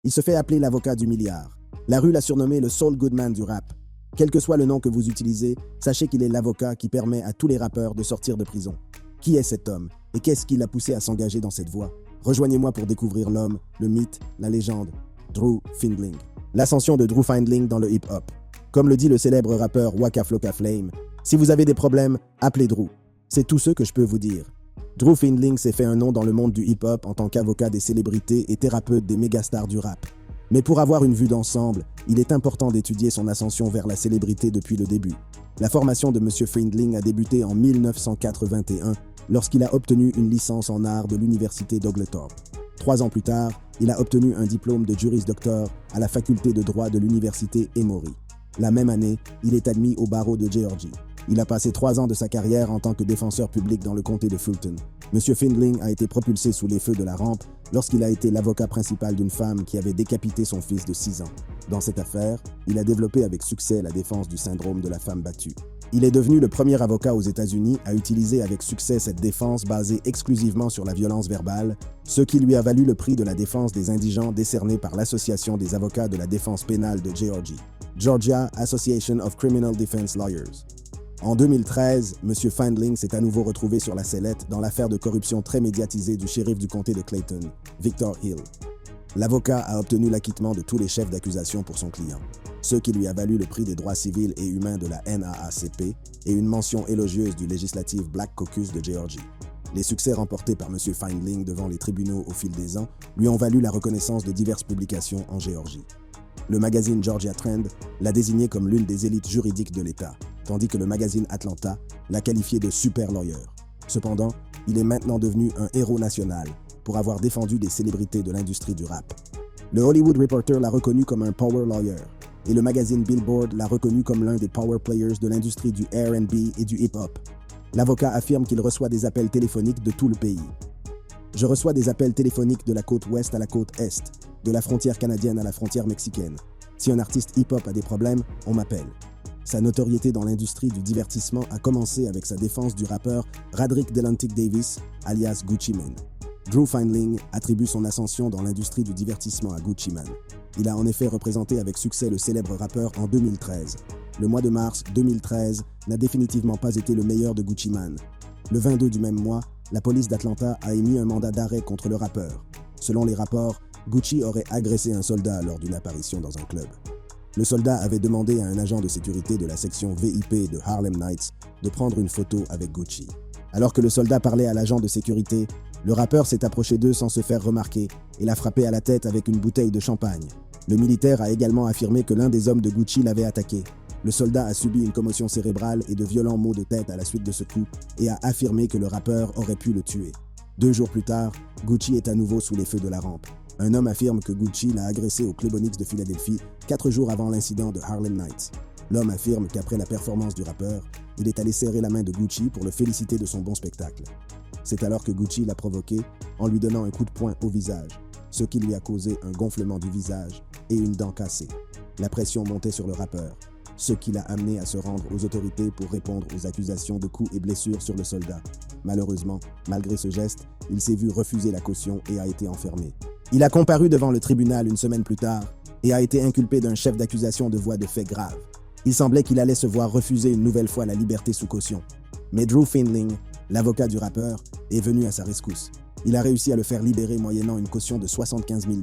Il se fait appeler l'avocat du milliard. La rue l'a surnommé le Saul Goodman du rap. Quel que soit le nom que vous utilisez, sachez qu'il est l'avocat qui permet à tous les rappeurs de sortir de prison. Qui est cet homme et qu'est-ce qui l'a poussé à s'engager dans cette voie? Rejoignez-moi pour découvrir l'homme, le mythe, la légende, Drew Findling. L'ascension de Drew Findling dans le hip-hop. Comme le dit le célèbre rappeur Waka Flocka Flame, si vous avez des problèmes, appelez Drew. C'est tout ce que je peux vous dire. Drew Findling s'est fait un nom dans le monde du hip-hop en tant qu'avocat des célébrités et thérapeute des mégastars du rap. Mais pour avoir une vue d'ensemble, il est important d'étudier son ascension vers la célébrité depuis le début. La formation de M. Findling a débuté en 1981 lorsqu'il a obtenu une licence en art de l'université d'Oglethorpe. 3 ans plus tard, il a obtenu un diplôme de Juris Doctor à la faculté de droit de l'université Emory. La même année, il est admis au barreau de Géorgie. Il a passé 3 ans de sa carrière en tant que défenseur public dans le comté de Fulton. M. Findling a été propulsé sous les feux de la rampe lorsqu'il a été l'avocat principal d'une femme qui avait décapité son fils de 6 ans. Dans cette affaire, il a développé avec succès la défense du syndrome de la femme battue. Il est devenu le premier avocat aux États-Unis à utiliser avec succès cette défense basée exclusivement sur la violence verbale, ce qui lui a valu le prix de la défense des indigents décerné par l'Association des avocats de la défense pénale de Géorgie, Georgia Association of Criminal Defense Lawyers. En 2013, M. Findling s'est à nouveau retrouvé sur la sellette dans l'affaire de corruption très médiatisée du shérif du comté de Clayton, Victor Hill. L'avocat a obtenu l'acquittement de tous les chefs d'accusation pour son client, ce qui lui a valu le prix des droits civils et humains de la NAACP et une mention élogieuse du Legislative Black Caucus de Géorgie. Les succès remportés par M. Findling devant les tribunaux au fil des ans lui ont valu la reconnaissance de diverses publications en Géorgie. Le magazine Georgia Trend l'a désigné comme l'une des élites juridiques de l'État, tandis que le magazine Atlanta l'a qualifié de super lawyer. Cependant, il est maintenant devenu un héros national pour avoir défendu des célébrités de l'industrie du rap. Le Hollywood Reporter l'a reconnu comme un power lawyer et le magazine Billboard l'a reconnu comme l'un des power players de l'industrie du R&B et du hip-hop. L'avocat affirme qu'il reçoit des appels téléphoniques de tout le pays. Je reçois des appels téléphoniques de la côte ouest à la côte est, de la frontière canadienne à la frontière mexicaine. Si un artiste hip-hop a des problèmes, on m'appelle. Sa notoriété dans l'industrie du divertissement a commencé avec sa défense du rappeur Radrick Delantic Davis, alias Gucci Mane. Drew Findling attribue son ascension dans l'industrie du divertissement à Gucci Mane. Il a en effet représenté avec succès le célèbre rappeur en 2013. Le mois de mars 2013 n'a définitivement pas été le meilleur de Gucci Mane. Le 22 du même mois, la police d'Atlanta a émis un mandat d'arrêt contre le rappeur. Selon les rapports, Gucci aurait agressé un soldat lors d'une apparition dans un club. Le soldat avait demandé à un agent de sécurité de la section VIP de Harlem Nights de prendre une photo avec Gucci. Alors que le soldat parlait à l'agent de sécurité, le rappeur s'est approché d'eux sans se faire remarquer et l'a frappé à la tête avec une bouteille de champagne. Le militaire a également affirmé que l'un des hommes de Gucci l'avait attaqué. Le soldat a subi une commotion cérébrale et de violents maux de tête à la suite de ce coup et a affirmé que le rappeur aurait pu le tuer. 2 jours plus tard, Gucci est à nouveau sous les feux de la rampe. Un homme affirme que Gucci l'a agressé au Club Onyx de Philadelphie 4 jours avant l'incident de Harlem Nights. L'homme affirme qu'après la performance du rappeur, il est allé serrer la main de Gucci pour le féliciter de son bon spectacle. C'est alors que Gucci l'a provoqué en lui donnant un coup de poing au visage, ce qui lui a causé un gonflement du visage et une dent cassée. La pression montait sur le rappeur, ce qui l'a amené à se rendre aux autorités pour répondre aux accusations de coups et blessures sur le soldat. Malheureusement, malgré ce geste, il s'est vu refuser la caution et a été enfermé. Il a comparu devant le tribunal une semaine plus tard et a été inculpé d'un chef d'accusation de voies de faits graves. Il semblait qu'il allait se voir refuser une nouvelle fois la liberté sous caution. Mais Drew Findling, l'avocat du rappeur, est venu à sa rescousse. Il a réussi à le faire libérer moyennant une caution de 75 000 $.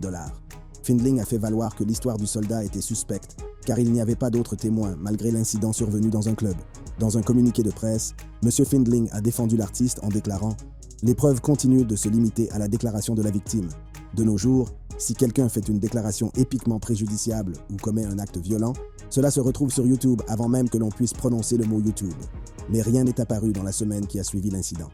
Findling a fait valoir que l'histoire du soldat était suspecte, car il n'y avait pas d'autres témoins malgré l'incident survenu dans un club. Dans un communiqué de presse, M. Findling a défendu l'artiste en déclarant « Les preuves continuent de se limiter à la déclaration de la victime. De nos jours, si quelqu'un fait une déclaration épiquement préjudiciable ou commet un acte violent, cela se retrouve sur YouTube avant même que l'on puisse prononcer le mot YouTube. Mais rien n'est apparu dans la semaine qui a suivi l'incident.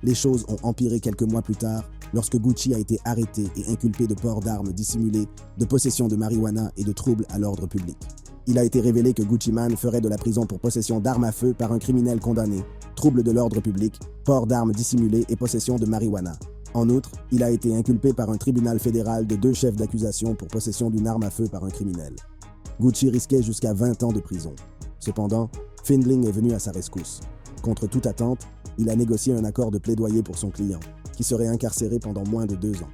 Les choses ont empiré quelques mois plus tard lorsque Gucci a été arrêté et inculpé de port d'armes dissimulées, de possession de marijuana et de troubles à l'ordre public. Il a été révélé que Gucci Mane ferait de la prison pour possession d'armes à feu par un criminel condamné, troubles de l'ordre public, port d'armes dissimulées et possession de marijuana. En outre, il a été inculpé par un tribunal fédéral de 2 chefs d'accusation pour possession d'une arme à feu par un criminel. Gucci risquait jusqu'à 20 ans de prison. Cependant, Findling est venu à sa rescousse. Contre toute attente, il a négocié un accord de plaidoyer pour son client, qui serait incarcéré pendant moins de 2 ans.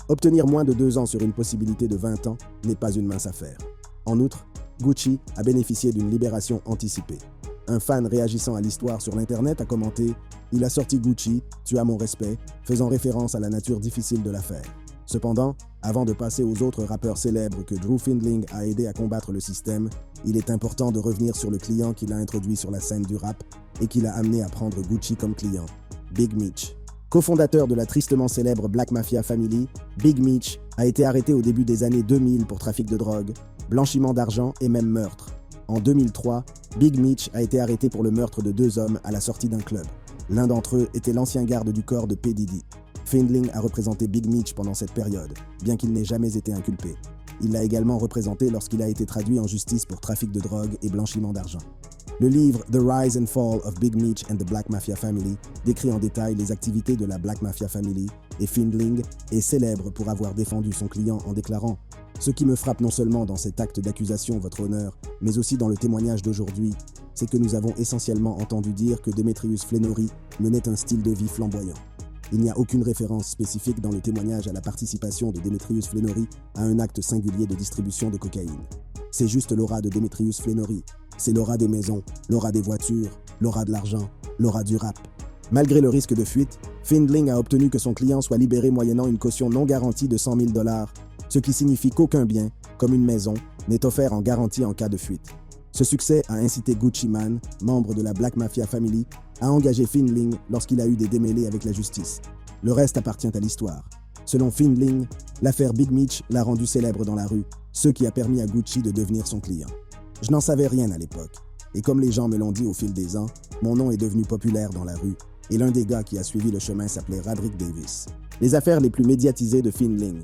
Obtenir moins de 2 ans sur une possibilité de 20 ans n'est pas une mince affaire. En outre, Gucci a bénéficié d'une libération anticipée. Un fan réagissant à l'histoire sur l'Internet a commenté « Il a sorti Gucci, tu as mon respect », faisant référence à la nature difficile de l'affaire. Cependant, avant de passer aux autres rappeurs célèbres que Drew Findling a aidé à combattre le système, il est important de revenir sur le client qui l'a introduit sur la scène du rap et qui l'a amené à prendre Gucci comme client, Big Meech. Co-fondateur de la tristement célèbre Black Mafia Family, Big Meech a été arrêté au début des années 2000 pour trafic de drogue, blanchiment d'argent et même meurtre. En 2003, Big Meech a été arrêté pour le meurtre de 2 hommes à la sortie d'un club. L'un d'entre eux était l'ancien garde du corps de P. Diddy. Findling a représenté Big Meech pendant cette période, bien qu'il n'ait jamais été inculpé. Il l'a également représenté lorsqu'il a été traduit en justice pour trafic de drogue et blanchiment d'argent. Le livre The Rise and Fall of Big Meech and the Black Mafia Family décrit en détail les activités de la Black Mafia Family et Findling est célèbre pour avoir défendu son client en déclarant « Ce qui me frappe non seulement dans cet acte d'accusation, votre honneur, mais aussi dans le témoignage d'aujourd'hui, c'est que nous avons essentiellement entendu dire que Demetrius Flenory menait un style de vie flamboyant. Il n'y a aucune référence spécifique dans le témoignage à la participation de Demetrius Flenory à un acte singulier de distribution de cocaïne. C'est juste l'aura de Demetrius Flenory. C'est l'aura des maisons, l'aura des voitures, l'aura de l'argent, l'aura du rap. » Malgré le risque de fuite, Findling a obtenu que son client soit libéré moyennant une caution non garantie de $100 000, ce qui signifie qu'aucun bien, comme une maison, n'est offert en garantie en cas de fuite. Ce succès a incité Gucci Mane, membre de la Black Mafia Family, à engager Findling lorsqu'il a eu des démêlés avec la justice. Le reste appartient à l'histoire. Selon Findling, l'affaire Big Meech l'a rendu célèbre dans la rue, ce qui a permis à Gucci de devenir son client. Je n'en savais rien à l'époque, et comme les gens me l'ont dit au fil des ans, mon nom est devenu populaire dans la rue, et l'un des gars qui a suivi le chemin s'appelait Radrick Davis. Les affaires les plus médiatisées de Findling.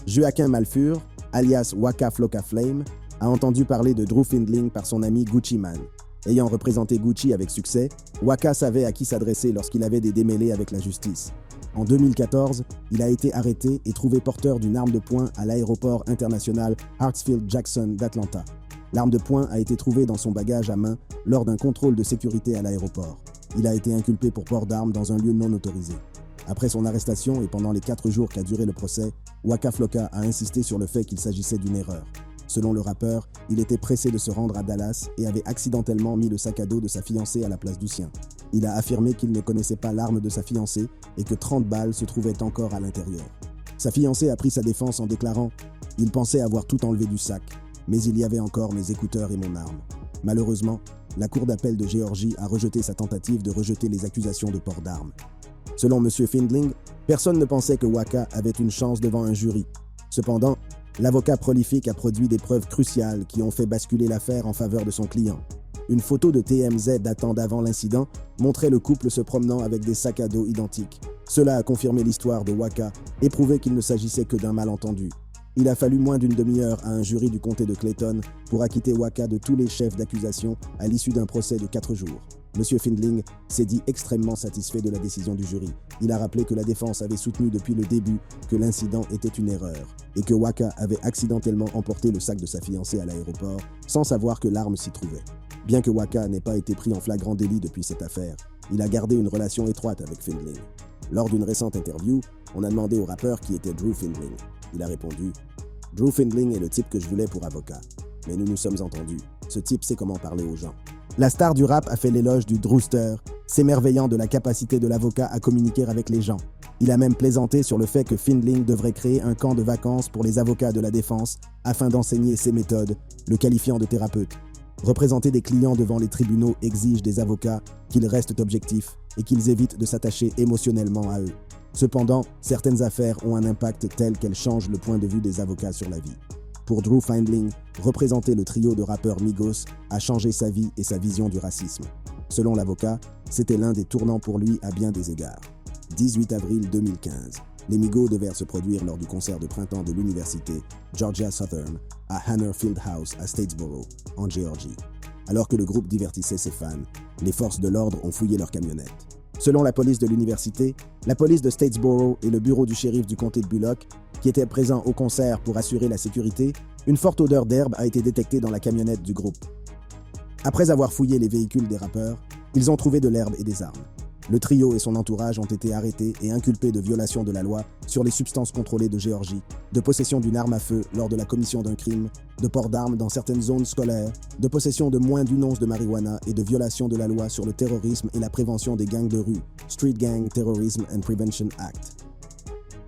Joaquin Malfur, alias Waka Flocka Flame, a entendu parler de Drew Findling par son ami Gucci Mane. Ayant représenté Gucci avec succès, Waka savait à qui s'adresser lorsqu'il avait des démêlés avec la justice. En 2014, il a été arrêté et trouvé porteur d'une arme de poing à l'aéroport international Hartsfield-Jackson d'Atlanta. L'arme de poing a été trouvée dans son bagage à main lors d'un contrôle de sécurité à l'aéroport. Il a été inculpé pour port d'armes dans un lieu non autorisé. Après son arrestation et pendant les 4 jours qu'a duré le procès, Waka Flocka a insisté sur le fait qu'il s'agissait d'une erreur. Selon le rappeur, il était pressé de se rendre à Dallas et avait accidentellement mis le sac à dos de sa fiancée à la place du sien. Il a affirmé qu'il ne connaissait pas l'arme de sa fiancée et que 30 balles se trouvaient encore à l'intérieur. Sa fiancée a pris sa défense en déclarant « Il pensait avoir tout enlevé du sac, mais il y avait encore mes écouteurs et mon arme. » Malheureusement, la Cour d'appel de Géorgie a rejeté sa tentative de rejeter les accusations de port d'armes. Selon M. Findling, personne ne pensait que Waka avait une chance devant un jury. Cependant, l'avocat prolifique a produit des preuves cruciales qui ont fait basculer l'affaire en faveur de son client. Une photo de TMZ datant d'avant l'incident montrait le couple se promenant avec des sacs à dos identiques. Cela a confirmé l'histoire de Waka et prouvé qu'il ne s'agissait que d'un malentendu. Il a fallu moins d'une demi-heure à un jury du comté de Clayton pour acquitter Waka de tous les chefs d'accusation à l'issue d'un procès de 4 jours. M. Findling s'est dit extrêmement satisfait de la décision du jury. Il a rappelé que la défense avait soutenu depuis le début que l'incident était une erreur et que Waka avait accidentellement emporté le sac de sa fiancée à l'aéroport sans savoir que l'arme s'y trouvait. Bien que Waka n'ait pas été pris en flagrant délit depuis cette affaire, il a gardé une relation étroite avec Findling. Lors d'une récente interview, on a demandé au rappeur qui était Drew Findling. Il a répondu « Drew Findling est le type que je voulais pour avocat. Mais nous nous sommes entendus. Ce type sait comment parler aux gens. » La star du rap a fait l'éloge du Drewster, s'émerveillant de la capacité de l'avocat à communiquer avec les gens. Il a même plaisanté sur le fait que Findling devrait créer un camp de vacances pour les avocats de la défense afin d'enseigner ses méthodes, le qualifiant de thérapeute. Représenter des clients devant les tribunaux exige des avocats qu'ils restent objectifs et qu'ils évitent de s'attacher émotionnellement à eux. Cependant, certaines affaires ont un impact tel qu'elles changent le point de vue des avocats sur la vie. Pour Drew Findling, représenter le trio de rappeurs Migos a changé sa vie et sa vision du racisme. Selon l'avocat, c'était l'un des tournants pour lui à bien des égards. 18 avril 2015, les Migos devaient se produire lors du concert de printemps de l'université Georgia Southern à Hanner Fieldhouse à Statesboro, en Géorgie. Alors que le groupe divertissait ses fans, les forces de l'ordre ont fouillé leur camionnette. Selon la police de l'université, la police de Statesboro et le bureau du shérif du comté de Bullock, qui étaient présents au concert pour assurer la sécurité, une forte odeur d'herbe a été détectée dans la camionnette du groupe. Après avoir fouillé les véhicules des rappeurs, ils ont trouvé de l'herbe et des armes. Le trio et son entourage ont été arrêtés et inculpés de violation de la loi sur les substances contrôlées de Géorgie, de possession d'une arme à feu lors de la commission d'un crime, de port d'armes dans certaines zones scolaires, de possession de moins d'une once de marijuana et de violation de la loi sur le terrorisme et la prévention des gangs de rue, Street Gang Terrorism and Prevention Act.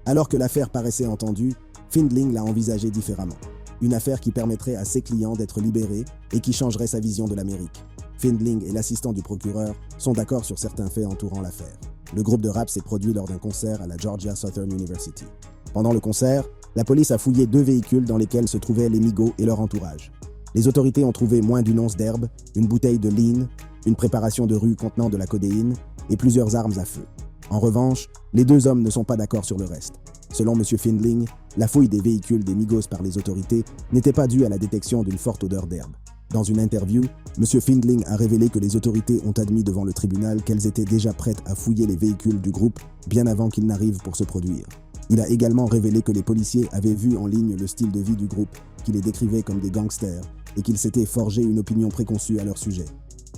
Alors que l'affaire paraissait entendue, Findling l'a envisagée différemment. Une affaire qui permettrait à ses clients d'être libérés et qui changerait sa vision de l'Amérique. Findling et l'assistant du procureur sont d'accord sur certains faits entourant l'affaire. Le groupe de rap s'est produit lors d'un concert à la Georgia Southern University. Pendant le concert, la police a fouillé 2 véhicules dans lesquels se trouvaient les Migos et leur entourage. Les autorités ont trouvé moins d'une once d'herbe, une bouteille de lean, une préparation de rue contenant de la codéine et plusieurs armes à feu. En revanche, les 2 hommes ne sont pas d'accord sur le reste. Selon M. Findling, la fouille des véhicules des Migos par les autorités n'était pas due à la détection d'une forte odeur d'herbe. Dans une interview, M. Findling a révélé que les autorités ont admis devant le tribunal qu'elles étaient déjà prêtes à fouiller les véhicules du groupe bien avant qu'ils n'arrivent pour se produire. Il a également révélé que les policiers avaient vu en ligne le style de vie du groupe, qui les décrivait comme des gangsters, et qu'ils s'étaient forgé une opinion préconçue à leur sujet.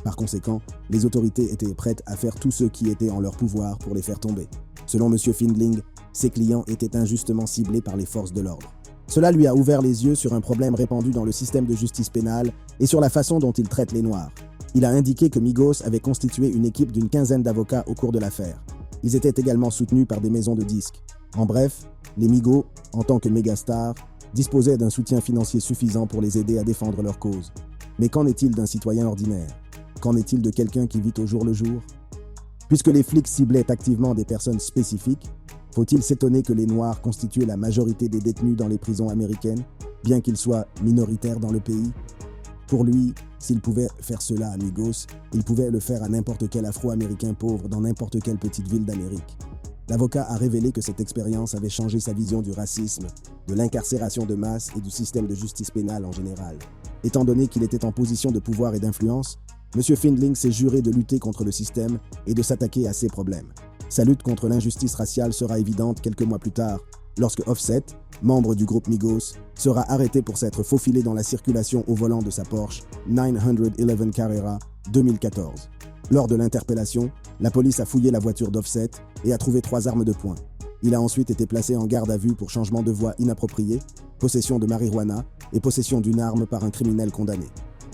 Par conséquent, les autorités étaient prêtes à faire tout ce qui était en leur pouvoir pour les faire tomber. Selon M. Findling, ses clients étaient injustement ciblés par les forces de l'ordre. Cela lui a ouvert les yeux sur un problème répandu dans le système de justice pénale et sur la façon dont il traite les Noirs. Il a indiqué que Migos avait constitué une équipe d'une 15aine d'avocats au cours de l'affaire. Ils étaient également soutenus par des maisons de disques. En bref, les Migos, en tant que mégastars, disposaient d'un soutien financier suffisant pour les aider à défendre leur cause. Mais qu'en est-il d'un citoyen ordinaire? Qu'en est-il de quelqu'un qui vit au jour le jour? Puisque les flics ciblaient activement des personnes spécifiques, faut-il s'étonner que les Noirs constituaient la majorité des détenus dans les prisons américaines, bien qu'ils soient minoritaires dans le pays? Pour lui, s'il pouvait faire cela à Migos, il pouvait le faire à n'importe quel Afro-Américain pauvre dans n'importe quelle petite ville d'Amérique. L'avocat a révélé que cette expérience avait changé sa vision du racisme, de l'incarcération de masse et du système de justice pénale en général. Étant donné qu'il était en position de pouvoir et d'influence, M. Findling s'est juré de lutter contre le système et de s'attaquer à ses problèmes. Sa lutte contre l'injustice raciale sera évidente quelques mois plus tard, lorsque Offset, membre du groupe Migos, sera arrêté pour s'être faufilé dans la circulation au volant de sa Porsche 911 Carrera 2014. Lors de l'interpellation, la police a fouillé la voiture d'Offset et a trouvé 3 armes de poing. Il a ensuite été placé en garde à vue pour changement de voie inapproprié, possession de marijuana et possession d'une arme par un criminel condamné.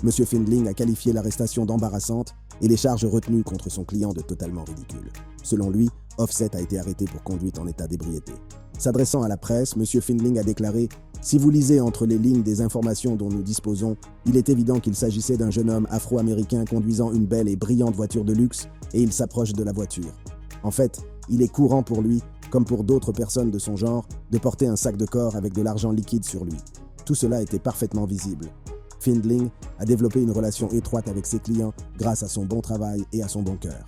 M. Findling a qualifié l'arrestation d'embarrassante et les charges retenues contre son client de totalement ridicules. Selon lui, Offset a été arrêté pour conduite en état d'ébriété. S'adressant à la presse, M. Findling a déclaré « Si vous lisez entre les lignes des informations dont nous disposons, il est évident qu'il s'agissait d'un jeune homme afro-américain conduisant une belle et brillante voiture de luxe et il s'approche de la voiture. En fait, il est courant pour lui, comme pour d'autres personnes de son genre, de porter un sac de corps avec de l'argent liquide sur lui. Tout cela était parfaitement visible. » Findling a développé une relation étroite avec ses clients grâce à son bon travail et à son bon cœur.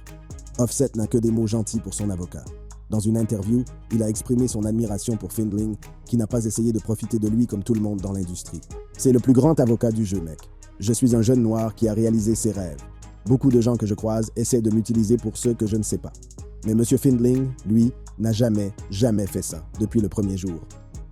Offset n'a que des mots gentils pour son avocat. Dans une interview, il a exprimé son admiration pour Findling, qui n'a pas essayé de profiter de lui comme tout le monde dans l'industrie. « C'est le plus grand avocat du jeu, mec. Je suis un jeune noir qui a réalisé ses rêves. Beaucoup de gens que je croise essaient de m'utiliser pour ceux que je ne sais pas. Mais M. Findling, lui, n'a jamais fait ça, depuis le premier jour. »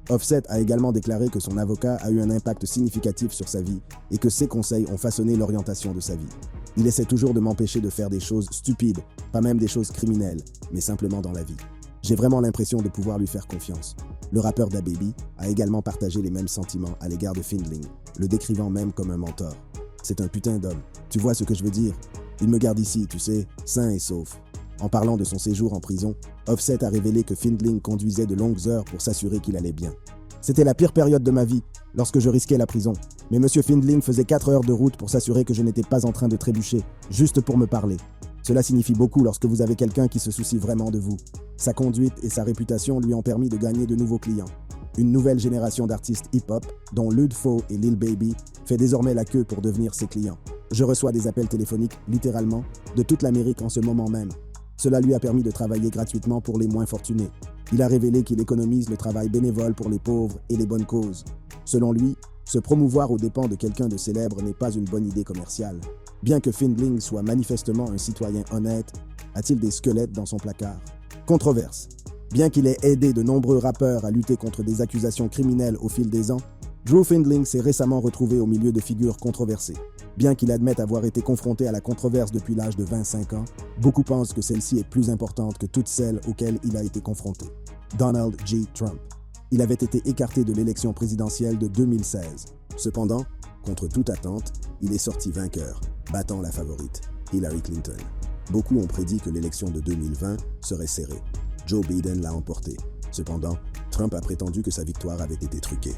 Offset a également déclaré que son avocat a eu un impact significatif sur sa vie et que ses conseils ont façonné l'orientation de sa vie. Il essaie toujours de m'empêcher de faire des choses stupides, pas même des choses criminelles, mais simplement dans la vie. J'ai vraiment l'impression de pouvoir lui faire confiance. Le rappeur DaBaby a également partagé les mêmes sentiments à l'égard de Findling, le décrivant même comme un mentor. C'est un putain d'homme. Tu vois ce que je veux dire? Il me garde ici, tu sais, sain et sauf. En parlant de son séjour en prison, Offset a révélé que Findling conduisait de longues heures pour s'assurer qu'il allait bien. C'était la pire période de ma vie, lorsque je risquais la prison. Mais M. Findling faisait 4 heures de route pour s'assurer que je n'étais pas en train de trébucher, juste pour me parler. Cela signifie beaucoup lorsque vous avez quelqu'un qui se soucie vraiment de vous. Sa conduite et sa réputation lui ont permis de gagner de nouveaux clients. Une nouvelle génération d'artistes hip-hop, dont Ludfo et Lil Baby, fait désormais la queue pour devenir ses clients. Je reçois des appels téléphoniques, littéralement, de toute l'Amérique en ce moment même. Cela lui a permis de travailler gratuitement pour les moins fortunés. Il a révélé qu'il économise le travail bénévole pour les pauvres et les bonnes causes. Selon lui, se promouvoir aux dépens de quelqu'un de célèbre n'est pas une bonne idée commerciale. Bien que Findling soit manifestement un citoyen honnête, a-t-il des squelettes dans son placard? Controverse. Bien qu'il ait aidé de nombreux rappeurs à lutter contre des accusations criminelles au fil des ans, Drew Findling s'est récemment retrouvé au milieu de figures controversées. Bien qu'il admette avoir été confronté à la controverse depuis l'âge de 25 ans, beaucoup pensent que celle-ci est plus importante que toutes celles auxquelles il a été confronté. Donald J. Trump. Il avait été écarté de l'élection présidentielle de 2016. Cependant, contre toute attente, il est sorti vainqueur, battant la favorite, Hillary Clinton. Beaucoup ont prédit que l'élection de 2020 serait serrée. Joe Biden l'a emporté. Cependant, Trump a prétendu que sa victoire avait été truquée.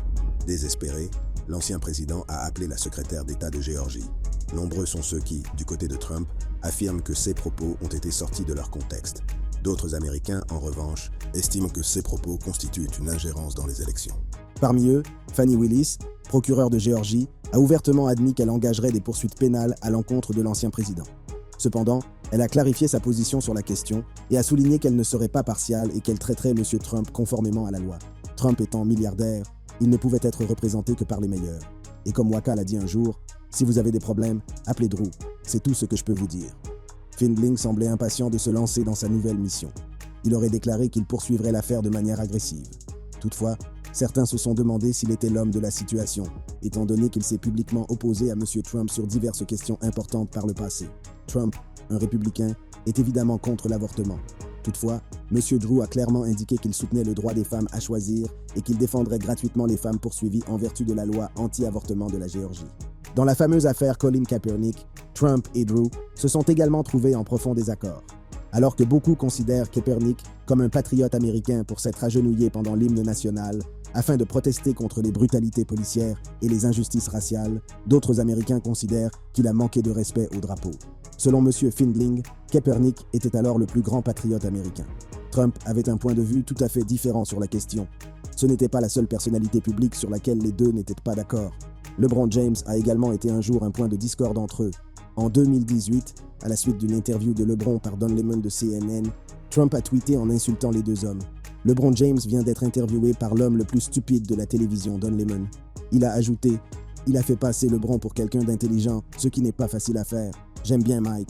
Désespéré, l'ancien président a appelé la secrétaire d'État de Géorgie. Nombreux sont ceux qui, du côté de Trump, affirment que ses propos ont été sortis de leur contexte. D'autres Américains, en revanche, estiment que ces propos constituent une ingérence dans les élections. Parmi eux, Fani Willis, procureure de Géorgie, a ouvertement admis qu'elle engagerait des poursuites pénales à l'encontre de l'ancien président. Cependant, elle a clarifié sa position sur la question et a souligné qu'elle ne serait pas partiale et qu'elle traiterait M. Trump conformément à la loi. Trump étant milliardaire, il ne pouvait être représenté que par les meilleurs. Et comme Waka l'a dit un jour, « Si vous avez des problèmes, appelez Drew. C'est tout ce que je peux vous dire. » Findling semblait impatient de se lancer dans sa nouvelle mission. Il aurait déclaré qu'il poursuivrait l'affaire de manière agressive. Toutefois, certains se sont demandé s'il était l'homme de la situation, étant donné qu'il s'est publiquement opposé à M. Trump sur diverses questions importantes par le passé. Trump, un républicain, est évidemment contre l'avortement. Toutefois, M. Drew a clairement indiqué qu'il soutenait le droit des femmes à choisir et qu'il défendrait gratuitement les femmes poursuivies en vertu de la loi anti-avortement de la Géorgie. Dans la fameuse affaire Colin Kaepernick, Trump et Drew se sont également trouvés en profond désaccord. Alors que beaucoup considèrent Kaepernick comme un patriote américain pour s'être agenouillé pendant l'hymne national afin de protester contre les brutalités policières et les injustices raciales, d'autres Américains considèrent qu'il a manqué de respect au drapeau. Selon M. Findling, Kaepernick était alors le plus grand patriote américain. Trump avait un point de vue tout à fait différent sur la question. Ce n'était pas la seule personnalité publique sur laquelle les deux n'étaient pas d'accord. LeBron James a également été un jour un point de discorde entre eux. En 2018, à la suite d'une interview de LeBron par Don Lemon de CNN, Trump a tweeté en insultant les deux hommes. LeBron James vient d'être interviewé par l'homme le plus stupide de la télévision, Don Lemon. Il a ajouté « Il a fait passer LeBron pour quelqu'un d'intelligent, ce qui n'est pas facile à faire. J'aime bien Mike. »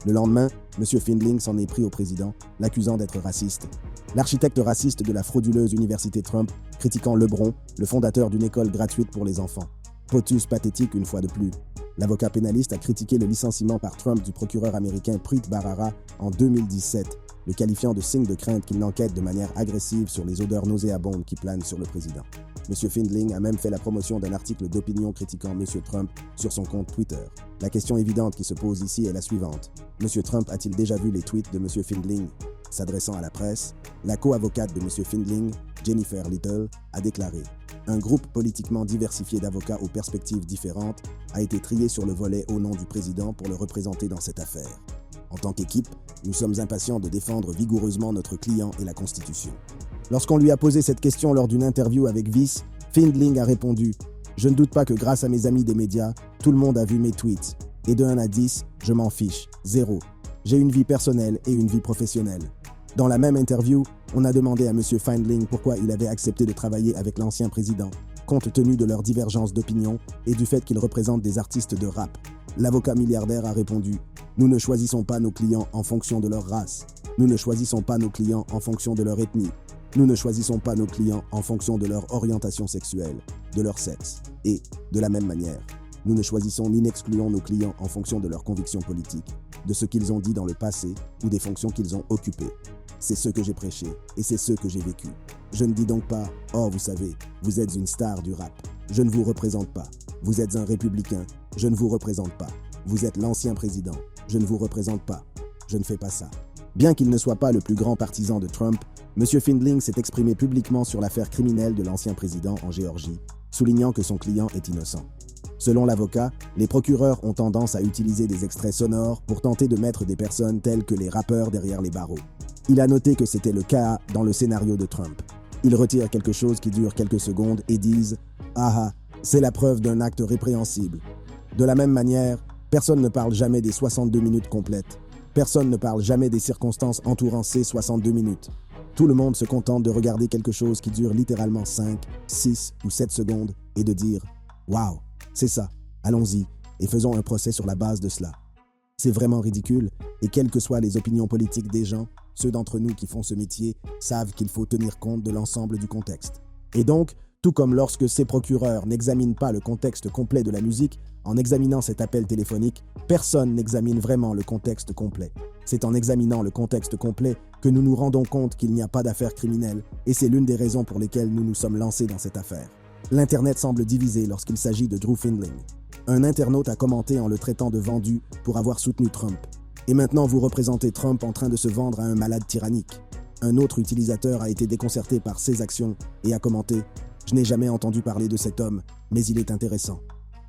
Le lendemain, M. Findling s'en est pris au président, l'accusant d'être raciste. L'architecte raciste de la frauduleuse université Trump, critiquant LeBron, le fondateur d'une école gratuite pour les enfants. Potus pathétique une fois de plus. L'avocat pénaliste a critiqué le licenciement par Trump du procureur américain Preet Bharara en 2017, le qualifiant de signe de crainte qu'il n'enquête de manière agressive sur les odeurs nauséabondes qui planent sur le président. M. Findling a même fait la promotion d'un article d'opinion critiquant M. Trump sur son compte Twitter. La question évidente qui se pose ici est la suivante. M. Trump a-t-il déjà vu les tweets de M. Findling? S'adressant à la presse, la co-avocate de M. Findling, Jennifer Little, a déclaré « Un groupe politiquement diversifié d'avocats aux perspectives différentes a été trié sur le volet au nom du président pour le représenter dans cette affaire. En tant qu'équipe, nous sommes impatients de défendre vigoureusement notre client et la Constitution. » Lorsqu'on lui a posé cette question lors d'une interview avec Vice, Findling a répondu « Je ne doute pas que grâce à mes amis des médias, tout le monde a vu mes tweets. Et de 1 à 10, je m'en fiche. 0. J'ai une vie personnelle et une vie professionnelle. » Dans la même interview, on a demandé à M. Findling pourquoi il avait accepté de travailler avec l'ancien président, compte tenu de leurs divergences d'opinion et du fait qu'il représente des artistes de rap. L'avocat milliardaire a répondu « Nous ne choisissons pas nos clients en fonction de leur race. Nous ne choisissons pas nos clients en fonction de leur ethnie. Nous ne choisissons pas nos clients en fonction de leur orientation sexuelle, de leur sexe. Et, de la même manière, nous ne choisissons ni n'excluons nos clients en fonction de leurs convictions politiques, de ce qu'ils ont dit dans le passé ou des fonctions qu'ils ont occupées. C'est ce que j'ai prêché et c'est ce que j'ai vécu. Je ne dis donc pas « Oh, vous savez, vous êtes une star du rap. Je ne vous représente pas. Vous êtes un républicain. Je ne vous représente pas. Vous êtes l'ancien président. Je ne vous représente pas. Je ne fais pas ça. » Bien qu'il ne soit pas le plus grand partisan de Trump, M. Findling s'est exprimé publiquement sur l'affaire criminelle de l'ancien président en Géorgie, soulignant que son client est innocent. Selon l'avocat, les procureurs ont tendance à utiliser des extraits sonores pour tenter de mettre des personnes telles que les rappeurs derrière les barreaux. Il a noté que c'était le cas dans le scénario de Trump. Ils retirent quelque chose qui dure quelques secondes et disent « Ah ah, c'est la preuve d'un acte répréhensible. » De la même manière, personne ne parle jamais des 62 minutes complètes. Personne ne parle jamais des circonstances entourant ces 62 minutes. Tout le monde se contente de regarder quelque chose qui dure littéralement 5, 6 ou 7 secondes et de dire « Waouh, c'est ça, allons-y et faisons un procès sur la base de cela. » C'est vraiment ridicule et quelles que soient les opinions politiques des gens, ceux d'entre nous qui font ce métier savent qu'il faut tenir compte de l'ensemble du contexte. Et donc, Tout comme lorsque ces procureurs n'examinent pas le contexte complet de la musique, en examinant cet appel téléphonique, personne n'examine vraiment le contexte complet. C'est en examinant le contexte complet que nous nous rendons compte qu'il n'y a pas d'affaire criminelle, et c'est l'une des raisons pour lesquelles nous nous sommes lancés dans cette affaire. L'Internet semble divisé lorsqu'il s'agit de Drew Findling. Un internaute a commenté en le traitant de vendu pour avoir soutenu Trump. Et maintenant, vous représentez Trump en train de se vendre à un malade tyrannique. Un autre utilisateur a été déconcerté par ses actions et a commenté « Je n'ai jamais entendu parler de cet homme, mais il est intéressant.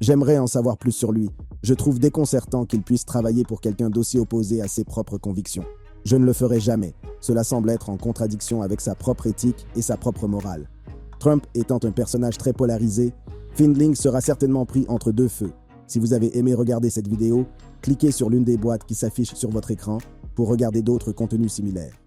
J'aimerais en savoir plus sur lui. Je trouve déconcertant qu'il puisse travailler pour quelqu'un d'aussi opposé à ses propres convictions. Je ne le ferai jamais. Cela semble être en contradiction avec sa propre éthique et sa propre morale. » Trump étant un personnage très polarisé, Findling sera certainement pris entre deux feux. Si vous avez aimé regarder cette vidéo, cliquez sur l'une des boîtes qui s'affichent sur votre écran pour regarder d'autres contenus similaires.